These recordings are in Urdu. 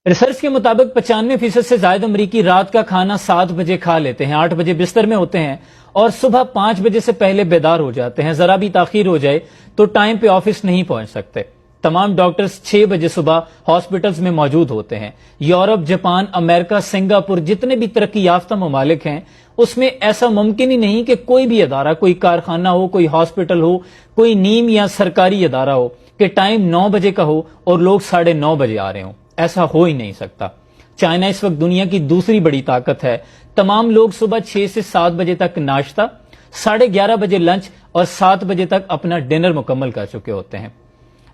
ریسرچ کے مطابق 95% سے زائد امریکی رات کا کھانا 7 بجے کھا لیتے ہیں، 8 بجے بستر میں ہوتے ہیں اور صبح 5 بجے سے پہلے بیدار ہو جاتے ہیں۔ ذرا بھی تاخیر ہو جائے تو ٹائم پہ آفس نہیں پہنچ سکتے۔ تمام ڈاکٹرز 6 بجے صبح ہاسپٹلز میں موجود ہوتے ہیں۔ یورپ، جاپان، امریکہ، سنگاپور، جتنے بھی ترقی یافتہ ممالک ہیں اس میں ایسا ممکن ہی نہیں کہ کوئی بھی ادارہ، کوئی کارخانہ ہو، کوئی ہاسپٹل ہو، کوئی نیم یا سرکاری ادارہ ہو کہ ٹائم 9 بجے کا ہو اور لوگ 9:30 بجے آ رہے ہوں۔ ایسا ہو ہی نہیں سکتا۔ چائنا اس وقت دنیا کی دوسری بڑی طاقت ہے۔ تمام لوگ صبح 6 سے 7 بجے تک ناشتہ، 11:30 بجے لنچ اور 7 بجے تک اپنا ڈنر مکمل کر چکے ہوتے ہیں۔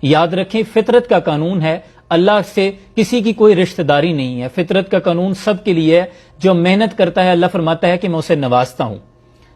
یاد رکھیں، فطرت کا قانون ہے، اللہ سے کسی کی کوئی رشتہ داری نہیں ہے۔ فطرت کا قانون سب کے لیے ہے، جو محنت کرتا ہے اللہ فرماتا ہے کہ میں اسے نوازتا ہوں۔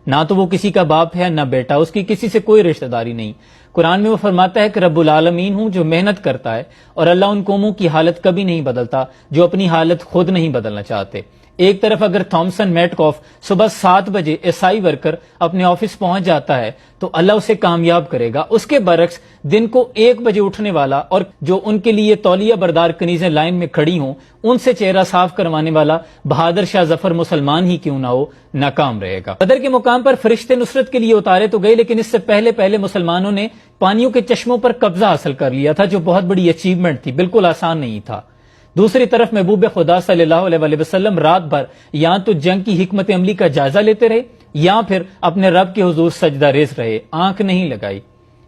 نہ تو وہ کسی کا باپ ہے نہ بیٹا، اس کی کسی سے کوئی رشتہ داری نہیں۔ قرآن میں وہ فرماتا ہے کہ رب العالمین ہوں جو محنت کرتا ہے، اور اللہ ان قوموں کی حالت کبھی نہیں بدلتا جو اپنی حالت خود نہیں بدلنا چاہتے۔ ایک طرف اگر تھامسن میٹکاف صبح 7 بجے عیسائی ورکر اپنے آفس پہنچ جاتا ہے تو اللہ اسے کامیاب کرے گا۔ اس کے برعکس دن کو 1 بجے اٹھنے والا اور جو ان کے لیے تولیہ بردار کنیزیں لائن میں کھڑی ہوں ان سے چہرہ صاف کروانے والا بہادر شاہ ظفر مسلمان ہی کیوں نہ ہو، ناکام رہے گا۔ بدر کے مقام پر فرشتے نصرت کے لیے اتارے تو گئے، لیکن اس سے پہلے مسلمانوں نے پانیوں کے چشموں پر قبضہ حاصل کر لیا تھا، جو بہت بڑی اچیومنٹ تھی، بالکل آسان نہیں تھا۔ دوسری طرف محبوب خدا صلی اللہ علیہ وسلم رات بھر یا تو جنگ کی حکمت عملی کا جائزہ لیتے رہے یا پھر اپنے رب کے حضور سجدہ ریز رہے، آنکھ نہیں لگائی۔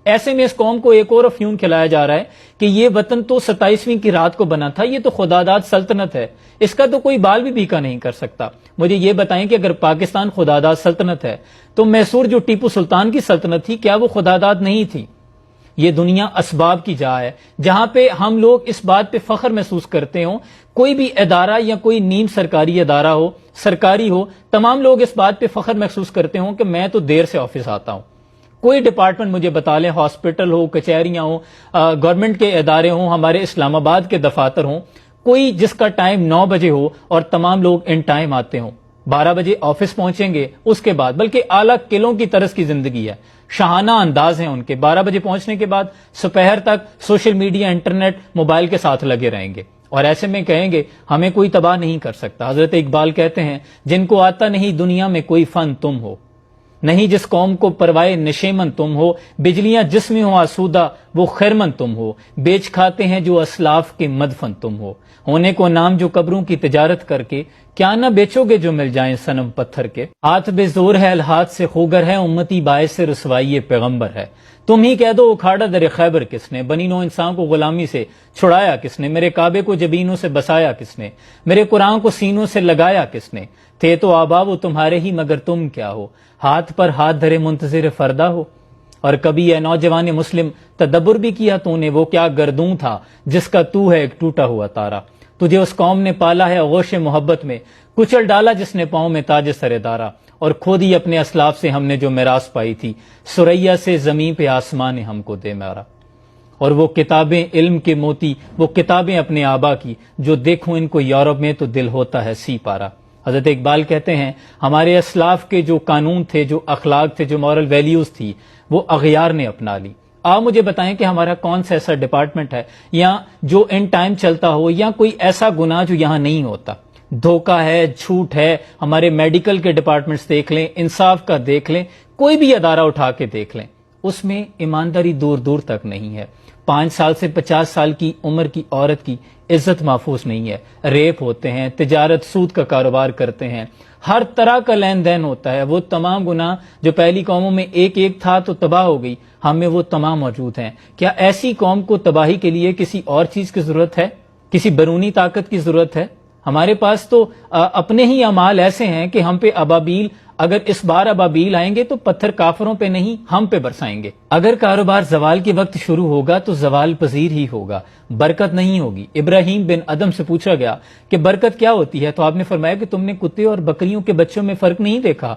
ایسے میں اس قوم کو ایک اور افیون کھلایا جا رہا ہے کہ یہ وطن تو 27ویں کی رات کو بنا تھا، یہ تو خداداد سلطنت ہے، اس کا تو کوئی بال بھی بیکا نہیں کر سکتا۔ مجھے یہ بتائیں کہ اگر پاکستان خداداد سلطنت ہے تو میسور جو ٹیپو سلطان کی سلطنت تھی، کیا وہ خداداد نہیں تھی؟ یہ دنیا اسباب کی جا ہے، جہاں پہ ہم لوگ اس بات پہ فخر محسوس کرتے ہوں، کوئی بھی ادارہ یا کوئی نیم سرکاری ادارہ ہو، سرکاری ہو، تمام لوگ اس بات پہ فخر محسوس کرتے ہوں کہ میں تو دیر سے آفس آتا ہوں۔ کوئی ڈپارٹمنٹ مجھے بتا لیں، ہاسپٹل ہو، کچہریاں ہوں، گورنمنٹ کے ادارے ہوں، ہمارے اسلام آباد کے دفاتر ہوں، کوئی جس کا ٹائم 9 بجے ہو اور تمام لوگ ان ٹائم آتے ہوں، 12 بجے آفس پہنچیں گے، اس کے بعد بلکہ اعلیٰ قلعوں کی طرز کی زندگی ہے، شاہانہ انداز ہیں ان کے، 12 بجے پہنچنے کے بعد سپہر تک سوشل میڈیا، انٹرنیٹ، موبائل کے ساتھ لگے رہیں گے، اور ایسے میں کہیں گے ہمیں کوئی تباہ نہیں کر سکتا۔ حضرت اقبال کہتے ہیں، جن کو آتا نہیں دنیا میں کوئی فن تم ہو، نہیں جس قوم کو پروائے نشیمن تم ہو، بجلیاں جس میں ہو آسودہ وہ خیرمن تم ہو، بیچ کھاتے ہیں جو اسلاف کے مدفن تم ہو، ہونے کو نام جو قبروں کی تجارت کر کے، کیا نہ بیچو گے جو مل جائیں صنم پتھر کے، ہاتھ بے زور ہے الہات سے خوگر ہے، امتی باعث رسوائی پیغمبر ہے، تم ہی کہہ دو اکھاڑا در خیبر کس نے، بنی نو انسان کو غلامی سے چھڑایا کس نے، میرے کعبے کو جبینوں سے بسایا کس نے، میرے قرآن کو سینوں سے لگایا کس نے، تھے تو آبا وہ تمہارے ہی مگر تم کیا ہو، ہاتھ پر ہاتھ دھرے منتظر فردہ ہو، اور کبھی اے نوجوان مسلم تدبر بھی کیا تو نے، وہ کیا گردوں تھا جس کا تو ہے ایک ٹوٹا ہوا تارا، تجھے اس قوم نے پالا ہے آغوش محبت میں، کچل ڈالا جس نے پاؤں میں تاج سر دارا، اور کھو دی اپنے اسلاف سے ہم نے جو میراث پائی تھی، سریا سے زمین پہ آسمان نے ہم کو دے مارا، اور وہ کتابیں علم کے موتی، وہ کتابیں اپنے آبا کی، جو دیکھوں ان کو یورپ میں تو دل ہوتا ہے سی پارا۔ حضرت اقبال کہتے ہیں ہمارے اسلاف کے جو قانون تھے، جو اخلاق تھے، جو مورل ویلیوز تھی، وہ اغیار نے اپنا لی۔ آپ مجھے بتائیں کہ ہمارا کون سا ایسا ڈپارٹمنٹ ہے یا جو ان ٹائم چلتا ہو، یا کوئی ایسا گناہ جو یہاں نہیں ہوتا؟ دھوکہ ہے، جھوٹ ہے، ہمارے میڈیکل کے ڈپارٹمنٹس دیکھ لیں، انصاف کا دیکھ لیں، کوئی بھی ادارہ اٹھا کے دیکھ لیں، اس میں ایمانداری دور دور تک نہیں ہے۔ 5 سال سے 50 سال کی عمر کی عورت کی عزت محفوظ نہیں ہے، ریپ ہوتے ہیں، تجارت سود کا کاروبار کرتے ہیں، ہر طرح کا لین دین ہوتا ہے۔ وہ تمام گناہ جو پہلی قوموں میں ایک تھا تو تباہ ہو گئی، ہم میں وہ تمام موجود ہیں۔ کیا ایسی قوم کو تباہی کے لیے کسی اور چیز کی ضرورت ہے؟ کسی بیرونی طاقت کی ضرورت ہے؟ ہمارے پاس تو اپنے ہی اعمال ایسے ہیں کہ ہم پہ ابابیل، اگر اس بار ابابیل آئیں گے تو پتھر کافروں پہ نہیں ہم پہ برسائیں گے۔ اگر کاروبار زوال کے وقت شروع ہوگا تو زوال پذیر ہی ہوگا، برکت نہیں ہوگی۔ ابراہیم بن ادم سے پوچھا گیا کہ برکت کیا ہوتی ہے، تو آپ نے فرمایا کہ تم نے کتے اور بکریوں کے بچوں میں فرق نہیں دیکھا؟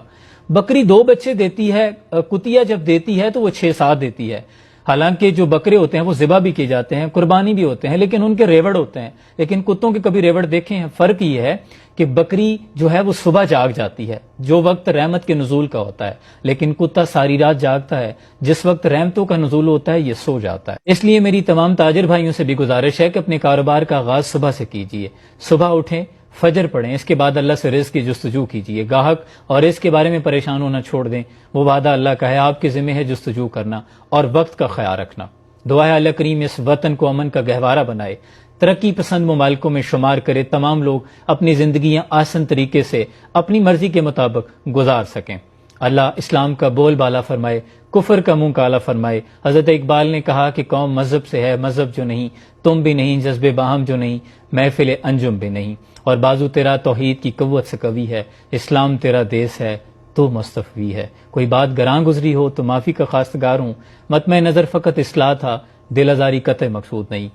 بکری 2 بچے دیتی ہے، کتیا جب دیتی ہے تو وہ 6-7 دیتی ہے۔ حالانکہ جو بکرے ہوتے ہیں وہ ذبح بھی کیے جاتے ہیں، قربانی بھی ہوتے ہیں، لیکن ان کے ریوڑ ہوتے ہیں. لیکن کتوں کے کبھی ریوڑ دیکھے ہیں؟ فرق یہ ہے کہ بکری جو ہے وہ صبح جاگ جاتی ہے، جو وقت رحمت کے نزول کا ہوتا ہے، لیکن کتا ساری رات جاگتا ہے، جس وقت رحمتوں کا نزول ہوتا ہے یہ سو جاتا ہے. اس لیے میری تمام تاجر بھائیوں سے بھی گزارش ہے کہ اپنے کاروبار کا آغاز صبح سے کیجیے. صبح اٹھیں، فجر پڑھیں، اس کے بعد اللہ سے رزق کی جستجو کیجیے. گاہک اور اس کے بارے میں پریشان ہونا چھوڑ دیں، وہ وعدہ اللہ کا ہے، آپ کے ذمہ ہے جستجو کرنا اور وقت کا خیال رکھنا. دعا ہے اللہ کریم اس وطن کو امن کا گہوارہ بنائے، ترقی پسند ممالکوں میں شمار کرے، تمام لوگ اپنی زندگیاں آسن طریقے سے اپنی مرضی کے مطابق گزار سکیں. اللہ اسلام کا بول بالا فرمائے، کفر کا منہ کالا فرمائے. حضرت اقبال نے کہا کہ قوم مذہب سے ہے، مذہب جو نہیں تم بھی نہیں، جذبے باہم جو نہیں محفل انجم بھی نہیں. اور بازو تیرا توحید کی قوت سے قوی ہے، اسلام تیرا دیس ہے تو مستفوی ہے. کوئی بات گراں گزری ہو تو معافی کا خواستگار ہوں. مطمع نظر فقط اصلاح تھا، دل آزاری قطع مقصود نہیں.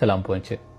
سلام پہنچے.